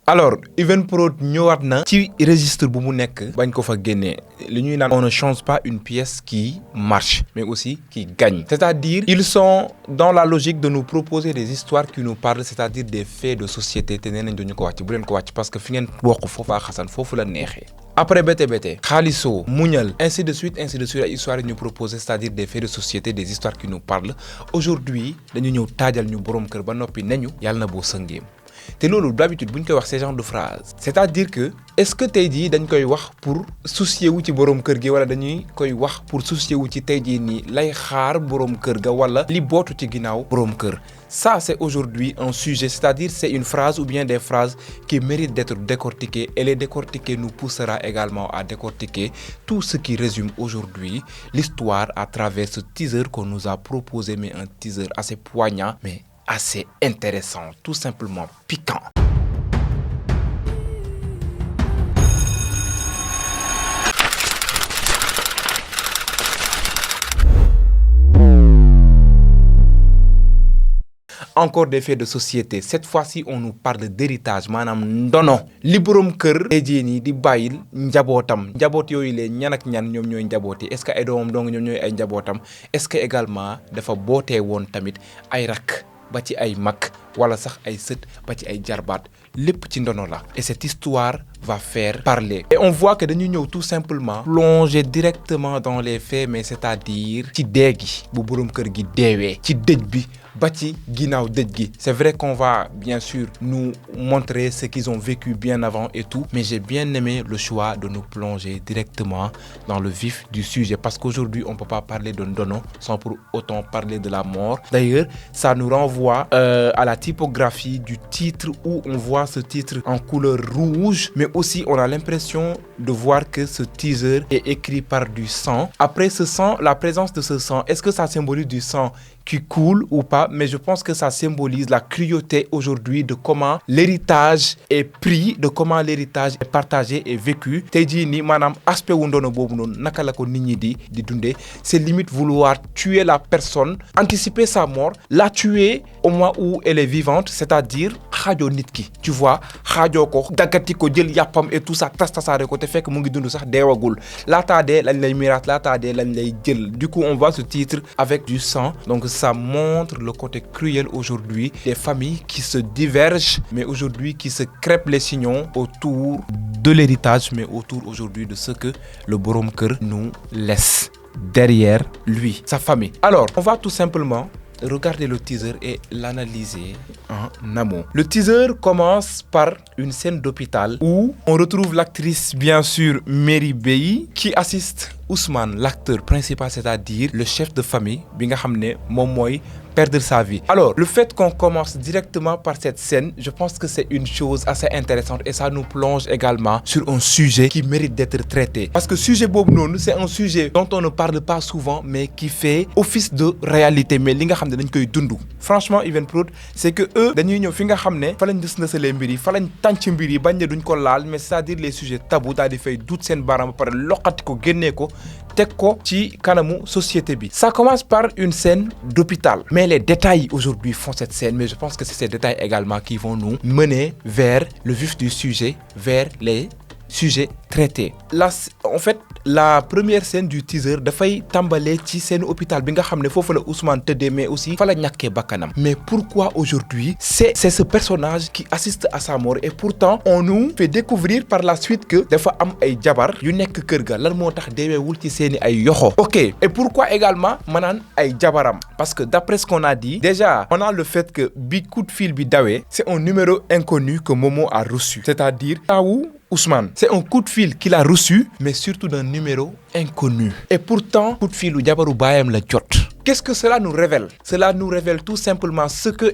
alors Evenprod ñëwaat na ci registre bu mu nekk bañ ko fa génnee li ñuy naan on ne change pas une pièce qui marche mais aussi qui gagne, c'est-à-dire ils sont dans la logique de nous proposer des histoires qui nous parlent, c'est-à-dire des faits de société te nee nañ duñu ko wàcc bu leen ko wàcc parce que fi ngeen bokk foofaa xasan foofu la neexee. Après BTBT, Khalisso, Muñal, ainsi de suite, ay histoires ñu proposer, c'est-à-dire des faits de société, des histoires qui nous parlent. Aujourd'hui dañu ñëw taajal ñu borom kër ba noppi nañu yàlla na boo sëngeem te loolu d'habitude bu ñu koy wax ce genre de phrase c'est-à-dire que est-ce que tey jii dañ koy wax pour soucier wu ci borom kër gi wala dañuy koy wax pour soucier wu ci tey jii nii lay xaar borom kër ga wala li bootu ci ginnaaw borom kër. Ça, c'est aujourd'hui un sujet, c'est-à-dire c'est une phrase ou bien des phrases qui méritent d'être décortiquées et les décortiquer nous poussera également à décortiquer tout ce qui résume aujourd'hui l'histoire à travers ce teaser qu'on nous a proposé, mais un teaser assez poignant, mais assez intéressant, tout simplement piquant. Encore des faits de société. Cette fois-ci, on nous parle d'héritage, maanaam ndono li borom kër tey nii di bàyyil njabootam njaboot yooyu lee ñan ak ñan ñoom ñooy njaboot yi est-ce que ay doomam dong ñoom ñooy ay njabootam est-ce que également dafa bootee woon tamit ay rakk ba ci ay mag wala sax ay sët ba ci ay jarbaat lépp ci ndono la. Et cette histoire va faire parler. Et on voit que dañu ñëw tout simplement plonger directement dans les faits, mais c'est-à-dire ci dee gi bu borom kër gi deewee ci dëj bi ba ci ginnaaw dëj gi. C'est vrai qu'on va bien sûr nous montrer ce qu'ils ont vécu bien avant et tout, mais j'ai bien aimé le choix de nous plonger directement dans le vif du sujet parce qu'aujourd'hui on peut pas parler de ndono sans pour autant parler de la mort. D'ailleurs, ça nous renvoie à la typographie du titre où on voit ce titre en couleur rouge, mais aussi on a l'impression de voir que ce teaser est écrit par du sang. Après ce sang, la présence de ce sang, est-ce que ça symbolise du sang qui coule ou pas? Mais je pense que ça symbolise la cruauté aujourd'hui de comment l'héritage est pris, de comment l'héritage est partagé et vécu. Tey jii nii maanaam aspect wu ndono boobu noonu naka la ko nit ñi di dundee, c'est limite vouloir tuer la personne, anticiper sa mort, la tuer au moment où elle est vivante, c'est-à-dire xaajoo nit ki, tu vois, xaajoo ko daggati ko jël yàppam et tout ça tasaare ko te fekk mu ngi dund sax deewagul laataa dee lañ lay miraas laataa dee lañ lay jël. Du coup on voit ce titre avec du sang, donc ça montre le côté cruel aujourd'hui des familles qui se divergent, mais aujourd'hui qui se crêpent les chignons autour de l'héritage, mais autour aujourd'hui de ce que le borom kër nous laisse derrière lui, sa famille. Alors, on va tout simplement regarder le teaser et l'analyser en amont. Le teaser commence par une scène d'hôpital où on retrouve l'actrice, bien sûr, Mary Bey, qui assiste Ousmane, l'acteur principal, c'est-à-dire le chef de famille, bi nga xam ne moom mooy perdre sa vie. Alors, le fait qu'on commence directement par cette scène, je pense que c'est une chose assez intéressante et ça nous plonge également sur un sujet qui mérite d'être traité. Parce que sujet boobu noonu, c'est un sujet dont on ne parle pas souvent, mais qui fait office de réalité, mais li nga xam ne dañ koy dund. Franchement, Evenprod, c'est que eux dañuy ñëw fi nga xam ne fa lañ dës-nësalee mbir yi, fa lañ tànc mbir yi bañ ne duñ ko laal, mais c'est-à-dire les sujets tabous daal di fay duut seen baaraam ba pare loqati ko génnee ko teg ko ci kanamu société bi. Ça commence par une scène d'hôpital, mais les détails aujourd'hui font cette scène, mais je pense que c'est ces détails également qui vont nous mener vers le vif du sujet, vers les sujets traités. Là, en fait, la première scène du teaser dafay tàmbalee ci scène hôpital bi nga xam ne foofu la Ousmane tëddee, mais aussi fa la ñàkkee bakkanam. Mais pourquoi aujourd'hui c'est ce personnage qui assiste à sa mort et pourtant on nous fait découvrir par la suite que dafa am ay jabar yu nekk kër ga lan moo tax deeweewul ci seeni ay yoxo. Ok, et pourquoi également manaan ay jabaram? Parce que d'après ce qu'on a dit, déjà on a le fait que bi coup de fil bi dawee, c'est un numéro inconnu que Momo a reçu, c'est-à-dire tawu Ousmane, c'est un coup de fil qu'il a reçu, mais surtout d'un numéro inconnu. Et pourtant, coup de fil ou jabaru bayam la jot. Qu'est-ce que cela nous révèle? Cela nous révèle tout simplement ce que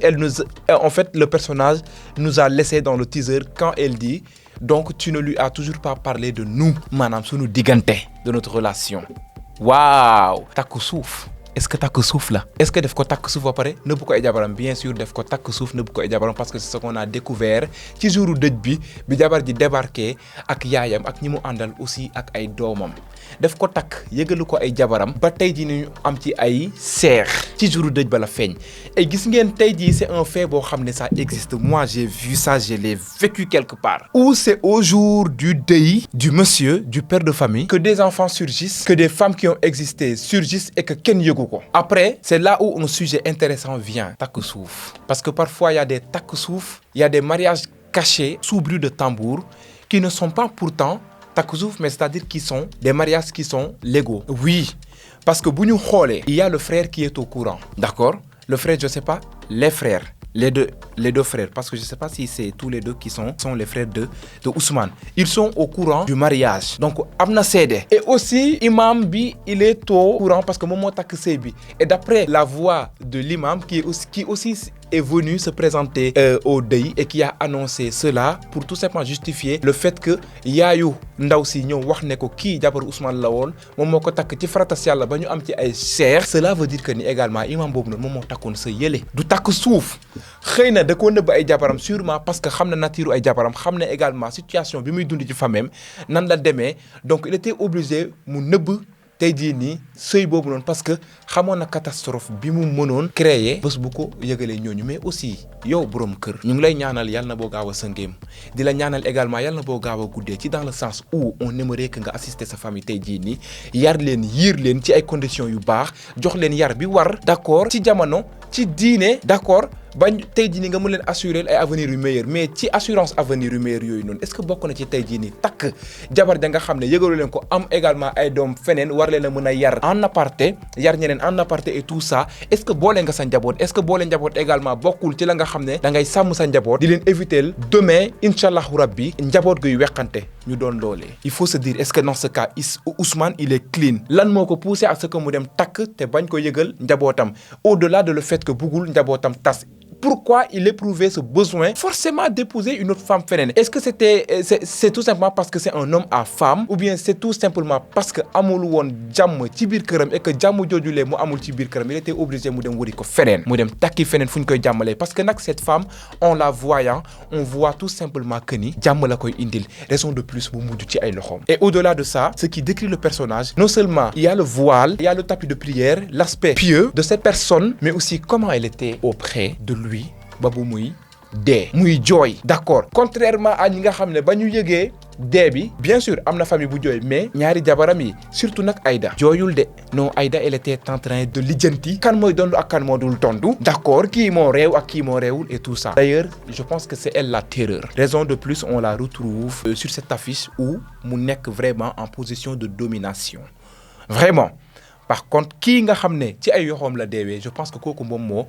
en fait, le personnage nous a laissé dans le teaser quand elle dit donc tu ne lui as toujours pas parlé de nous, maanaam sunu diggante, de notre relation. Waaw, takku suuf. est-ce que takk suuf la est-ce que def ko takk suuf ba pare nëbb ko ay jabaram bien sûr def ko takk suuf nëbb ko ay jabaram parce que c'est ce qu'on a découvert ci jouru dëj bi jabar ji débarqué ak yaayam ak ñi mu àndal aussi ak ay doomam def ko takk yëgalu ko ay jabaram ba tey jii ñu am ci ay seex ci jouru dëj ba la feeñ et gis ngeen tey jii c'est un fait boo xam ne ça existe moi j'ai vu ça je l'ai vécu quelque part où c'est au jour du deuil du monsieur du père de famille que des enfants surgissent que des femmes qui ont existé surgissent et que kenn yëgu ko après c'est là où un sujet intéressant vient takk suuf parce que parfois il y a des takk suuf il y a des mariages cachés sous bruit de tambour qui ne sont pas pourtant takk suuf mais c'est-à-dire qui sont des mariages qui sont légaux oui parce que bu ñu xoolee il y a le frère qui est au courant d'accord le frère je sais pas les frères les deux frères parce que je sais pas si c'est tous les deux qui sont les frères de Ousmane ils sont au courant du mariage donc am na seede et aussi imam bi il est au courant parce que moom moo takk sëy bi et d'après la voix de l'imam qui aussi est venu se présenter au deuil et qui a annoncé cela pour tout simplement justifier le fait que yaayu ndaw si ñëw wax ne ko kii jabaru Ousmane la woon moom moo ko takk ci faratas yàlla ba ñu am ci ay seex cela veut dire que ni également imam boobu noonu moom moo takkoon sa yële du takk suuf xëy na da koo nëbb ay jabaram sûrement parce que xam na nature ay jabaram xam na également situation bi muy dund ci famem nan la demee donc il était obligé mu nëbb tey jii nii sëy boobu noonu parce que xamoon na catastrophe bi mu mënoon créer bés bu ko yëgalee ñooñu mais aussi yow borom kër ñu ngi lay ñaanal yàlla na boo gaaw a sëngeem di la ñaanal également yàlla na boo gaaw a guddee ci dans le sens où on aimerait que nga assister sa famille tey jii nii yar leen yiir leen ci ay conditions yu baax jox leen yar bi war d'accord ci jamono ci diine d'accord bañ tey jii nii nga mën leen assurer ay avenir yu meilleur mais ci assurance avenir yu meilleur yooyu noonu est-ce que bokk na ci tey jii nii takk jabar ja nga xam ne yëgalu leen ko am également ay doom feneen war leen a mën a yar en aparté yar ñeneen en aparté et tout ça est-ce que boole nga sa njaboot est-ce que boole njaboot également bokkul ci la nga xam ne da ngay sàmm sa njaboot di leen éviter demain incha allahu rabbi njaboot guy weqante ñu doon loolee il faut se dire est-ce que dans ce cas Ousmane il est clean lan moo ko poussé à ce que mu dem takk te bañ ko yëgal njabootam au-delà de le fait que buggul njabootam tas pourquoi il éprouvait ce besoin forcément d'épouser une autre femme féminine est-ce que c'est tout simplement parce que c'est un homme à femme ou bien c'est tout simplement parce que amul woon jàmm ci biir këram et que jàmm joojulee mu amul ci biir këram il était obligé mu dem wëri ko feneen mu dem takki feneen fu ñu koy jàmmalee parce que nag cette femme en la voyant on voit tout simplement que ni jàmm la koy indil raison de plus mu mujj ci ay loxoom et au-delà de ça ce qui décrit le personnage non seulement il y a le voile il y a le tapis de prière l'aspect pieux de cette personne mais aussi comment elle était auprès de lui ba bu muy dee muy jooy d'accord contrairement à ñi nga xam ne ba ñu yëgee dee bi bien sûr am na famille bu jooy mais ñaari jabaram yi surtout nag Aïda jooyul de non Aïda elle était en train de lijjanti kan mooy dondu ak kan moo dul tondu d'accord kii moo réew ak kii moo réewul et tout ça d'ailleurs je pense que c'est elle la terreur raison de plus on la retrouve sur cette affiche où mu nekk vraiment en position de domination vraiment par contre kii nga xam ne ci ay yoxoom la deewee je pense que kooku moom moo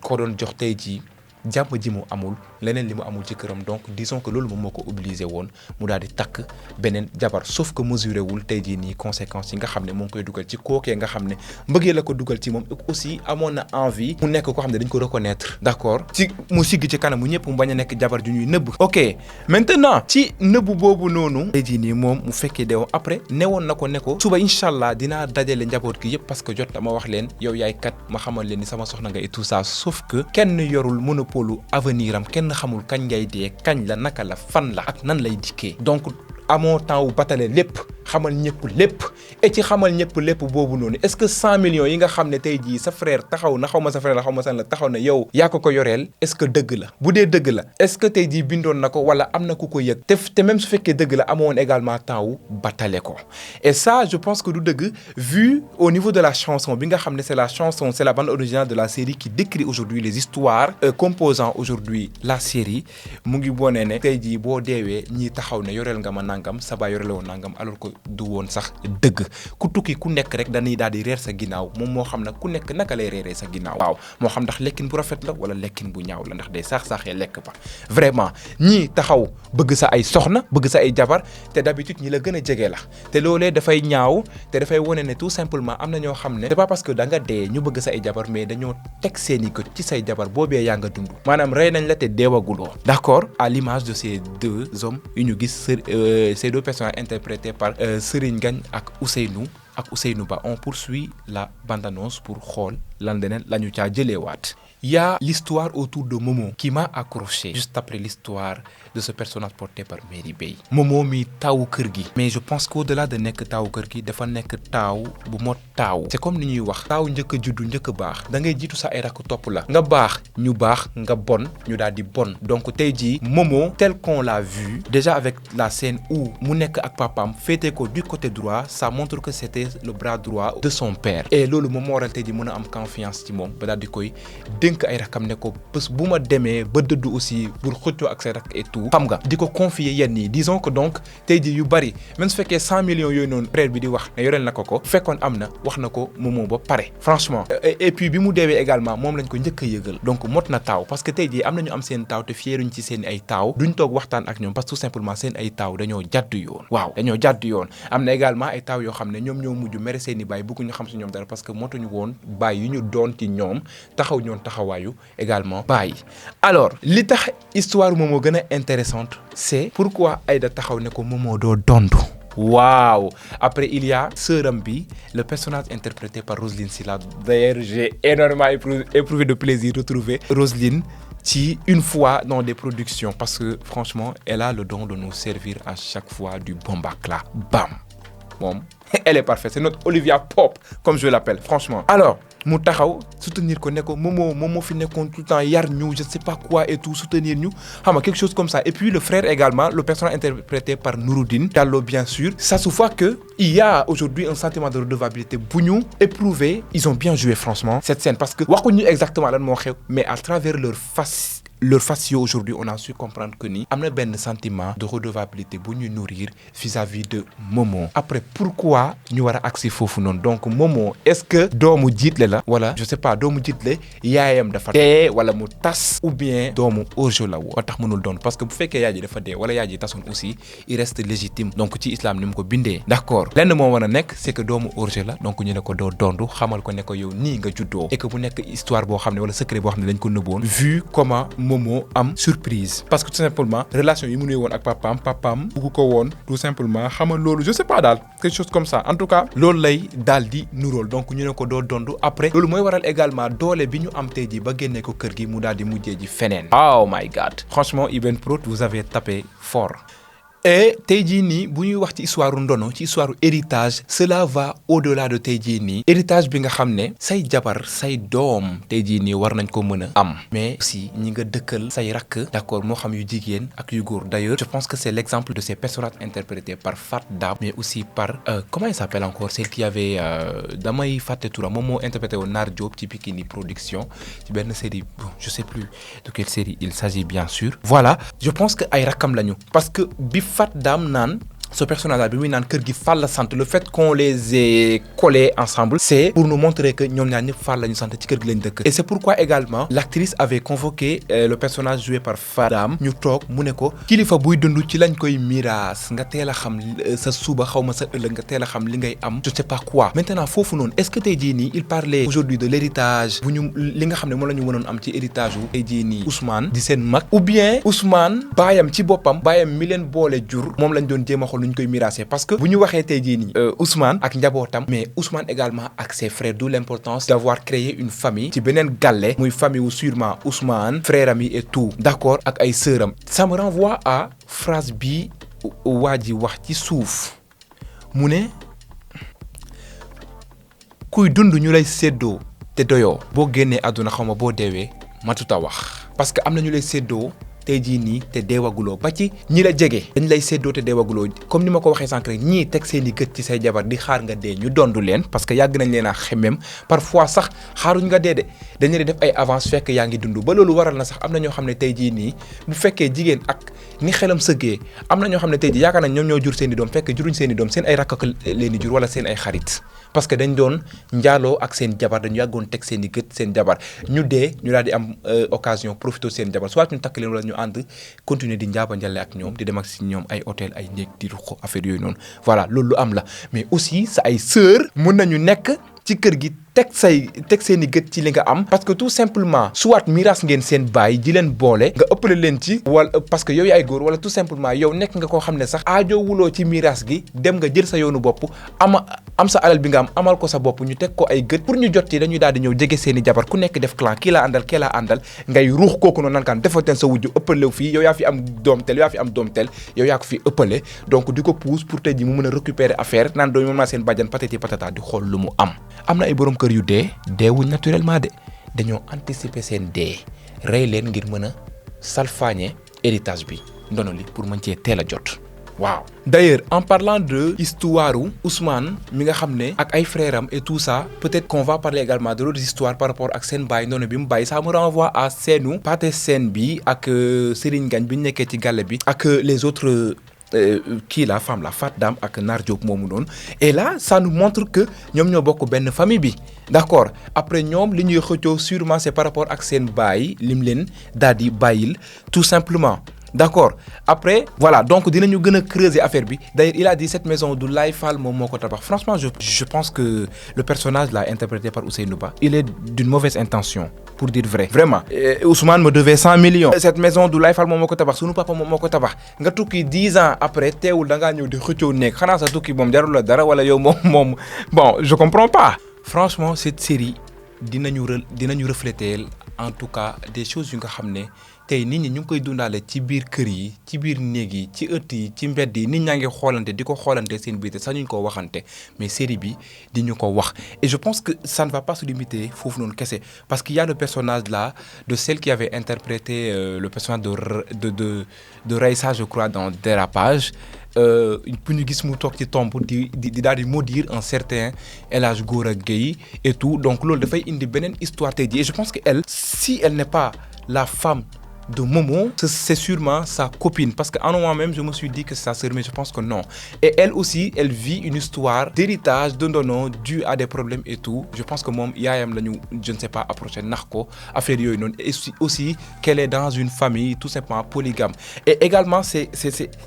ko doon jox tey jii jàmm ji mu amul leneen li mu amul ci këram donc disons que loolu moom moo ko obligé woon mu daal di takk beneen jabar sauf que mesuré wul tey jii nii conséquences yi nga xam ne moo ngi koy dugal ci kookee nga xam ne mbëggee la ko dugal ci moom aussi amoon na envie mu nekk koo xam ne dañ ko reconnaître d'accord ci mu sigg ci kanam mu ñëpp mu bañ a nekk jabar ju ñuy nëbb ok maintenant ci nëbb boobu noonu tey jii nii moom mu fekkee deewam après newoon na ko ne ko suba incha allah dinaa dajale njaboot gi yëpp parce que jot dama wax leen yow yaay kat ma xamal leen ni sama soxna nga et tout ça sauf que kenn yorul polu avenir am kenn xamul kañ ngay dee kañ la naka la fan la ak nan lay dikkee donc amoo temps wu batale lépp xamal ñëpp lépp et ci xamal ñëpp lépp boobu noonu est-ce que 100 millions yi nga xam ne tey jii sa frère taxaw na xaw ma sa frère la xaw ma san la taxaw na yow yaa ko yoreel est-ce que dëgg la bu dee dëgg la est-ce que tey jii bindoon na ko wala am na ku ko yëg te même su fekkee dëgg la amoon également temps wu batale ko et ça je pense que du dëgg vu au niveau de la chanson bi nga xam ne c'est la bande originale de la série qui décrit aujourd'hui les histoires composant aujourd'hui la série mu ngi wone ne tey jii boo deewee ñii taxaw ne yoreel nga ma nangam sa baay yoreel woon nangam alors que du woon sax dëgg ku tukki ku nekk rek dañuy daal di reer sa ginnaaw moom moo xam nag ku nekk naka lay reeree sa ginnaaw waaw moo xam ndax lekkin bu rafet la wala lekkin bu ñaaw la ndax day saax-saaxee lekk ba vraiment ñii taxaw bëgg sa ay soxna bëgg sa ay jabar te d'habitude ñi la gën a jege la te loolee dafay ñaaw te dafay wone ne tout simplement am na ñoo xam ne c'est pas parce que da nga dee ñu bëgg sa ay jabar mais dañoo teg seeni ko ci say jabar boobee yaa nga dund maanaam rey nañ la te deewaguloo d'accord à l'image de ces deux hommes yu ñu gis ces deux personnages interprétés par Serigne Ngagne ak Ousseynou ak Ousseynou Ba on poursuit la bande-annonce pour xool lan leneen la ñu caa jëleewaat. Il y a l'histoire autour de Momo qui m'a accroché juste après l'histoire de ce personnage porté par Mary Bey. Momo mi taawu kër gi. Mais je pense qu'au-delà de nekk taawu kër gi dafa nekk taaw bu mot taaw. C'est comme ni ñuy wax taaw njëkk a juddu njëkk a baax da ngay jiitu sa ay rakk topp la nga baax ñu baax nga bon ñu daal di bon donc tey jii Momo tel qu'on l'a vu déjà avec la scène où mu nekk ak papaam féete ko du côté droit ça montre que c'était le bras droit de son père et loolu moom moo waral tey jii mën a am confiance ci moom ba daal di koy dénk ay rakam ne ko bés bu ma demee ba dëddu aussi pour xëccoo ak say rak et tout xam nga di ko confier yenn yi disons que donc tey jii yu bari même su fekkee 100 millions yooyu noonu frère bi di wax ne yoreel na ko fekkoon am na wax na ko Momo ba pare franchement et puis bi mu deewee également moom lañ ko njëkk a yëgal donc mot na taaw parce que tey jii am nañu am seen taaw te fieruñ ci seen ay taaw duñ toog waxtaan ak ñoom parce que tout simplement seen ay taaw dañoo jàddu yoon waaw dañoo jàddu yoon am na également ay taaw yoo xam ne ñoom ñoo mujj mere seen i baay bëgg ñu xam si ñoom dara parce que motuñu woon baay yu ñu doon ci ñoom taxaw ñoon taxawaayu également baay alors li tax histoire Momo gën a intéressante c'est pourquoi Aïda taxaw ne ko Momo doo dondu waaw après il y a sœuram bi le personnage interprété par Roselyne Sylla d'ailleurs j'ai énormément éprouvé de plaisir de retrouver Roselyne ci une fois dans des productions parce que franchement elle a le don de nous servir à chaque fois du bon bacla bam moom elle est parfaite c'est notre Olivia Pope comme je l'appelle franchement alors mu taxaw soutenir ko ne ko Momo fi nekkoon tout le temps yar ñu je sais pas quoi et tout soutenir ñu xam nga quelque chose comme ça et puis le frère également le personnage interprété par Nouroudine Diallo bien sûr ça se voit que il y a aujourd'hui un sentiment de redevabilité bu ñu éprouvé ils ont bien joué franchement cette scène parce que waxuñu exactement lan moo xew mais à travers leur facio aujourd'hui on a su comprendre que ni am na benn sentiment de redevabilité bu ñu nourrir vis-à-vis de Momo après pourquoi ñu war a agsi foofu noonu donc Momo est-ce que doomu jiitle la wala je sais pas doomu jiitle yaayam dafa dee wala mu tas ou bien doomu orjo la woo ba tax mënul doon parce que bu fekkee yaay ji dafa dee wala yaay ji tasoon aussi il reste légitime donc ci islam ni mu ko bindee d'accord lenn moo war a nekk c'est que doomu orjo la donc ñu ne ko doo dondu xamal ko ne ko yow nii nga juddoo et que bu nekk histoire boo xam ne wala secret boo xam ne dañ ko nëbboon vu comment Momo am surprise parce que tout simplement relation yi mu nuy woon ak papaam bugg ko woon tout simplement xamal loolu je sais pas daal quelque chose comme ça en tout cas loolu lay daal di nuróol donc ñu ne ko doo dondu après loolu mooy waral également doole bi ñu am tey ji ba génnee ko kër gi mu daal di mujjee ji feneen oh my god franchement Ibn Prod vous avez tapé fort et tey jii nii bu ñuy wax ci histoire ndono ci histoire héritage cela va au-delà de tey jii nii héritage bi nga xam ne say jabar say doom tey jii nii war nañ ko mën a am mais aussi ñi nga dëkkal say rakk d'accord moo xam yu jigéen ak yu góor d'ailleurs je pense que c'est l'exemple de ces personnages interprétés par Fat Dam mais aussi par comment il s'appelle encore celle qui avait damay fàtte turam moom moo interprété woon Naar Diop ci Bikini Production ci benn série bon je sais plus de quelle série il s'agit bien sûr voilà je pense que ay rakkam lañu parce que Fat Dam naan ce personnage-là bi muy naan kër gi Fall la sant le fait qu'on les ait collés ensemble c'est pour nous montrer que ñoom ñaar ñëpp Fall la ñu sant ci kër gi lañ dëkk et c'est pourquoi également l'actrice avait convoqué le personnage joué par Fat Dam ñu toog mu ne ko kilifa buy dund ci lañ koy miraas nga teel a xam sa suba xaw ma sa ëllëg nga teel a xam li ngay am je sais pas quoi maintenant foofu noonu est-ce que tey jii nii il parlait aujourd'hui de l'héritage bu ñu li nga xam ne moom la ñu mënoon am ci héritage wu tey jii nii Ousmane di seen mag ou bien Ousmane baayam ci boppam baayam mi leen boole jur moom lañ doon jéem a xool ñu koy miraase parce que bu ñu waxee tey jii nii Ousmane ak njabootam mais Ousmane également ak ses frères d'où l'importance d'avoir créé une famille ci beneen gàlle muy famille wu sûrement Ousmane frère am yi et tout d'accord ak ay sœuram ça me renvoie à phrase bi waa ji wax ci suuf mu ne kuy dund ñu lay séddoo te doyoo boo génnee àdduna xaw ma boo deewee matuta wax parce que am na ñu lay séddoo tey jii nii te deewaguloo ba ci ñi la jege dañ lay séddoo te deewaguloo comme ni ma ko waxee sànq rek ñii teg seen i gët ci say jabar di xaar nga dee ñu dondu leen parce que yàgg nañ leen a xemem parfois sax xaaruñ nga dee de dañu leen def ay avance fekk yaa ngi dund ba loolu waral na sax am na ñoo xam ne tey jii nii bu fekkee jigéen ak ni xelam sëggee am na ñoo xam ne tey jii yaakaar nañ ñoom ñoo jur seen i doom fekk juruñ seen i doom seen ay rakk ak leen di jur wala seen ay xarit parce que dañ doon njaaloo ak seen jabar dañu yàggoon teg seen i gët seen jabar ñu dee ñu daal di am occasion profité seen jabar soit ñu takk leen wala ñu ànd continuer di njaaba njale ak ñoom di dem ak si ñoom ay hôtel ay néeg di ruq affaire yooyu noonu voilà loolu lu am la mais aussi sa ay sœur mën nañu nekk ci kër gi teg seeni gët ci li nga am parce que tout simplement soit miraas ngeen seen baay ji leen boole nga ëppale leen ci wala parce que yow yaay góor wala tout simplement yow nekk nga koo xam ne sax aajoo wuloo ci miraas gi dem nga jël sa yoonu bopp am sa alal bi nga am amal ko sa bopp ñu teg ko ay gët pour ñu jot ci dañuy daal di ñëw jege seeni jabar ku nekk def clan kii laa àndal kii laa àndal ngay ruux kooku noonu nankaan defal teen sa wujju ëppalew fii yow yaa fi am doom tel yow yaa fi am doom tel yow yaa ko fi ëppale donc di ko pousse pour tey ji mu mën a récupérer affaire naan doomu mën naa seen bàjjan patati patata di xool lu mu am na ay borom kër yu deewuñ naturellement de dañoo anticiper seen dee rey leen ngir mën a salfaañe héritage bi ndono li pour mën cee teel a jot waaw. D'ailleurs en parlant de histoire Ousmane mi nga xam ne ak ay frères am et tout ça peut-être qu'on va parler également de d'autres histoires par rapport ak seen baay ndono bi mu bàyyi ça me renvoie à seenu Pathé Sène bi ak Serigne Ngagne bi ñu nekkee ci gàlle bi ak les autres kii la femme la Fat Dame ak Nar Diop moomu noonu et là ça nous montre que ñoom ñoo bokk benn famille bi d'accord après ñoom li ñuy xëccoo sûrement c'est par rapport ak seen baay lim leen daal di bàyyil tout simplement d'accord après voilà donc dinañu gën a creuser affaire bi d'ailleurs il a dit cette maison du Laye Fall moom moo ko tabax franchement je pense que le personnage là interprété par Ousseynou Ba il est d'une mauvaise intention pour dire vrai vraiment Ousmane me devait 100 millions cette maison du Laye Fall moom moo ko tabax sunu papa moom moo ko tabax nga tukki 10 ans après teewul da ngaa ñëw di xëccoo nekk xanaa sa tukki moom jarul la dara wala yow moom bon je comprends pas franchement cette série dinañu refléter en tout cas des choses yu nga xam ne tey nit ñi ñu ngi koy dundaale ci biir kër yi ci biir néeg yi ci ëtt yi ci mbedd yi nit ñaa ngi xoolante di ko xoolante seen biir te sax ñu ko waxante mais série bi di ñu ko wax et je pense que ça ne va pas se limiter foofu noonu kese parce qu'il y a le personnage là de celle qui avait interprété le personnage de Raïssa je crois dans Dérapage pour ñu gis mu toog ci tomb di daal di maudire un certain El Hadj Gora Gueye et tout donc loolu dafay indi beneen histoire tey jii et je pense que elle si elle n'est pas la femme de Momo, c'est sûrement sa copine parce qu'en moi-même je me suis dit que c'est sa sœur mais je pense que non et elle aussi elle vit une histoire d'héritage de ndono dû à des problèmes et tout je pense que moom yaayam lañu je ne sais pas approché nax ko affaire yooyu noonu et aussi qu'elle est dans une famille tout simplement polygame et également c'est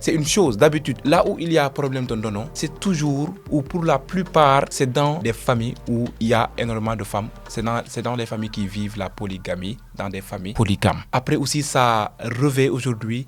une chose d'habitude là où il y a problème de ndono c'est toujours ou pour la plupart c'est dans des familles où il y a énormément de femmes c'est dans les familles qui vivent la polygamie dans des familles polygames après aussi ça revêt aujourd'hui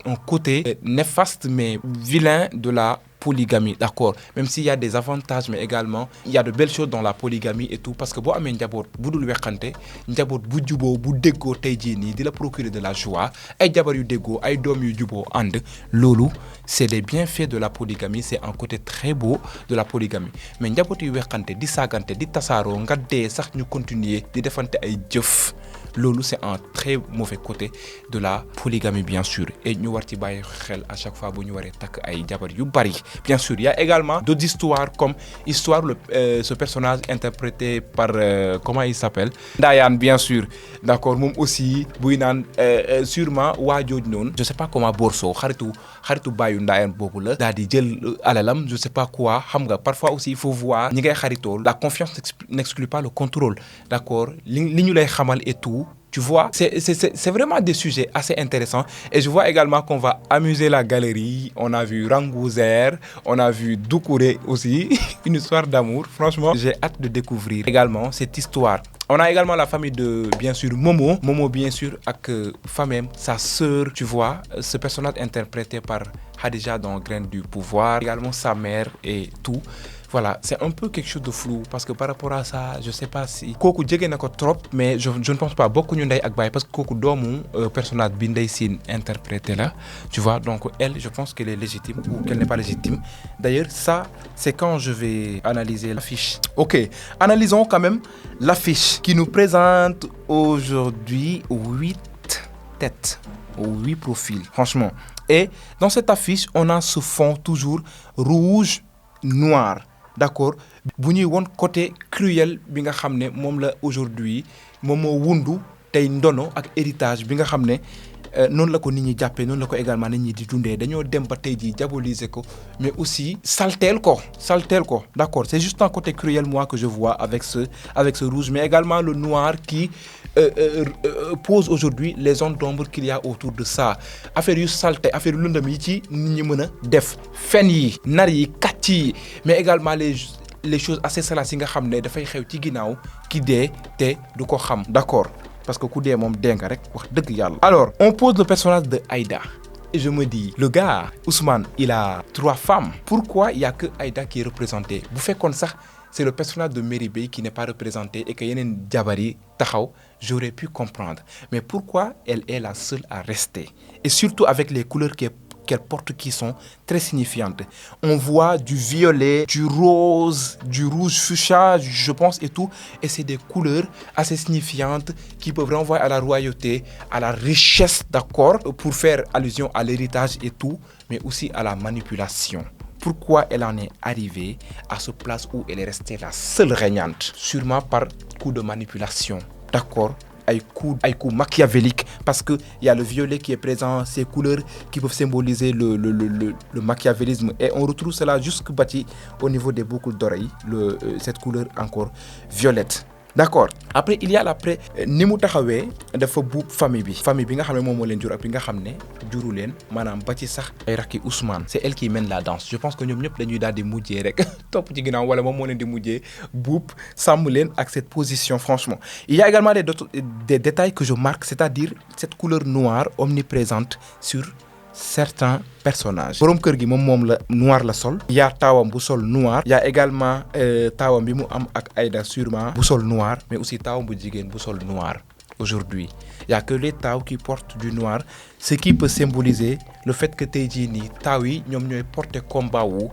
un côté néfaste mais vilain de la polygamie d'accord même s'il y a des avantages mais également il y a de belles choses dans la polygamie et tout parce que boo amee njaboot bu dul weqante njaboot bu juboo bu déggoo tey jii nii di la procurer de la joie ay jabar yu déggoo ay doom yu juboo ànd loolu c'est des bienfaits de la polygamie c'est un côté très beau de la polygamie mais njaboot yu weqante di saagante di tasaaroo nga dee sax ñu continuer di defante ay jëf loolu c'est un très mauvais côté de la polygamie bien sûr et ñu war ci bàyyi xel à chaque fois bu ñu waree takk ay jabar yu bari bien sûr il y a également d'autres histoires comme ce personnage interprété par comment il s'appelle Ndayane bien sûr d'accord moom aussi buy naan sûrement waa jooj noonu je sais pas comment Borso xaritu bàyyu Ndayane boobu la daal di jël alalam je sais pas quoi xam nga parfois aussi il faut voir ñi ngay xaritool la confiance n'exclut pas le contrôle d'accord li ñu lay xamal et tout tu vois c'est vraiment des sujets assez intéressants et je vois également qu'on va amuser la galerie on a vu Rangouzer on a vu Doucouré aussi une histoire d'amour franchement j'ai hâte de découvrir également cette histoire on a également la famille de bien sûr Momo bien sûr ak famille sa sœur tu vois ce personnage interprété par Khadija dans Graines du pouvoir également sa mère et tout voilà c'est un peu quelque chose de flou parce que par rapport à ça je sais pas si kooku jege na ko trop mais je ne pense pas bokkuñu ndey ak baay parce que kooku doomu personnage bi Ndeye Sine interprété la tu vois donc elle je pense qu'elle est légitime ou qu'elle n'est pas légitime d'ailleurs ça c'est quand je vais analyser l'affiche ok analysons quand même l'affiche qui nous présente aujourd'hui 8 têtes ou 8 profils franchement et dans cette affiche on a ce fond toujours rouge noir d'accord bu ñuy won côté cruel bi nga xam ne moom la aujourd'hui moom moo wundu tey ndono ak héritage bi nga xam ne noonu la ko nit ñi jàppee noonu la ko également nit ñi di dundee dañoo dem ba tey jii diaboliser ko mais aussi salteel ko d'accord c'est juste un côté cruel moi que je vois avec ce rouge mais également le noir qui pose aujourd'hui les zones d'ombre qu'il y a autour de ça affaire yu salté affaire yu lëndëm yi ci nit ñi mën a def fen yi nar yi kàcc yi mais également les choses assez salaces yi nga xam ne dafay xew ci ginnaaw ki dee te du ko xam d'accord parce que ku dee moom dee nga rek wax dëgg yàlla. Alors on pose le personnage de Aïda et je me dis le gars Ousmane il a 3 femmes, pourquoi il y a que Aïda qui est représentée bu fekkoon sax c'est le personnage de Merry Beye qui n'est pas représenté et que yeneen jabar yi taxaw j'aurais pu comprendre mais pourquoi elle est la seule à rester et surtout avec les couleurs qu'elle porte qui sont très signifiantes. On voit du violet, du rose, du rouge fuchsia, je pense et tout. Et c'est des couleurs assez signifiantes qui peuvent renvoyer à la royauté, à la richesse, d'accord, pour faire allusion à l'héritage et tout, mais aussi à la manipulation. Pourquoi elle en est arrivée à ce place où elle est restée la seule régnante? Sûrement par coup de manipulation, d'accord? Ay coups machiavéliques parce que il y a le violet qui est présent, ces couleurs qui peuvent symboliser le machiavélisme et on retrouve cela jusque bâti au niveau des boucles d'oreilles, cette couleur encore violette. D'accord. Après il y a l'après ni mu taxawee dafa buub famille bi nga xam ne moom moo leen jur ak bi nga xam ne juru leen maanaam ba ci sax ay rakki Ousmane c'est elle qui mène la danse. Je pense que ñoom ñëpp dañuy daal di mujjee rek topp ci ginnaaw wala moom moo leen di mujjee buub sàmm leen ak cette position franchement. Il y a également des détails que je marque, c'est-à-dire cette couleur noire omniprésente sur certains personnages. Borom kër gi moom la noir la sol. Il y a taawam bu sol noir. Il y a également taawam bi mu am ak Aïda sûrement bu sol noir mais aussi taawam bu jigéen bu sol noir. Aujourd'hui il y a que les taaw qui portent du noir, ce qui peut symboliser le fait que tey jii nii taaw yi ñoom ñooy porter combat wu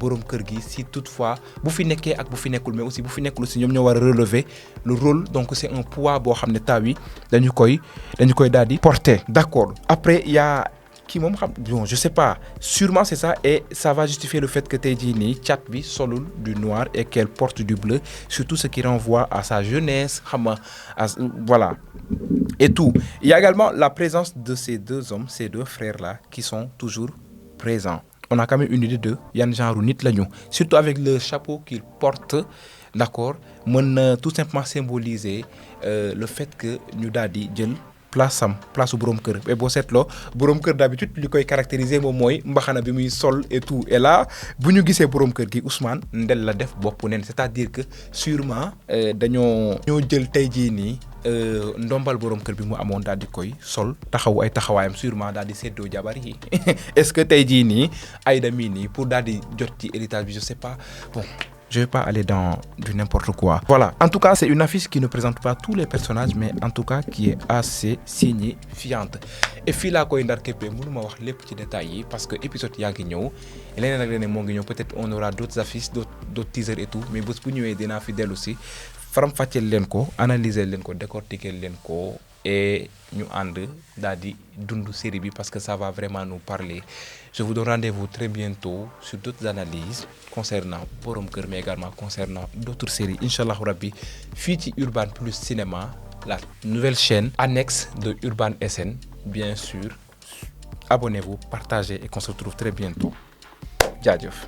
borom kër gi si toutefois bu fi nekkee ak bu fi nekkul mais aussi bu fi nekkul aussi ñoom ñoo war a relever le rôle donc c'est un poids boo xam ne taaw yi dañu koy daal di porter. D'accord. Après il y a qui moom xam bon je sais pas sûrement c'est ça et ça va justifier le fait que tey jii nii Thiat bi solul du noir et qu'elle porte du bleu, surtout ce qui renvoie à sa jeunesse xam nga voilà et tout. Il y a également la présence de ces deux hommes, ces deux frères là qui sont toujours présents. On a quand même une idée de yan genre nit lañu, surtout avec le chapeau qu'il porte, d'accord, mën na tout simplement symboliser le fait que ñu daal di jël place su borom kër et boo seetloo borom kër d'habitude li koy caractériser moom mooy mbaxana bi muy sol et tout et là bu ñu gisee borom kër gi Ousmane ndel la def bopp neen c'est-à-dire que sûrement ñoo jël tey jii nii ndombal borom kër bi mu amoon daal di koy sol taxawu ay taxawaayam sûrement daal di séddoo jabar yi est-ce que tey jii nii Aïda mii nii pour daal di jot ci héritage bi je sais pas bon. Je vais pas aller dans du n'importe quoi. Voilà. En tout cas, c'est une affiche qui ne présente pas tous les personnages, mais en tout cas qui est assez signifiante. Et fii laa koy ndar képpee mënuma wax lépp ci détails yi parce que épisode yaa ngi ñëw leneen ak leneen moo ngi ñëw peut-être on aura d'autres affiches d'autres teasers et tout mais bés bu ñëwee dinaa fi dellu si faram-fàcceel leen ko analyser leen ko décortiquer leen ko et ñu ànd daal di dund série bi parce que ça va vraiment nous parler. Je vous donne rendez-vous très bientôt sur d'autres analyses concernant Borom Kër mais également concernant d'autres séries Inch'Allah Rabbi fii ci Urban Plus Cinéma, la nouvelle chaîne annexe de Urban SN. Bien sûr, abonnez-vous, partagez et qu'on se retrouve très bientôt. Jaajëf.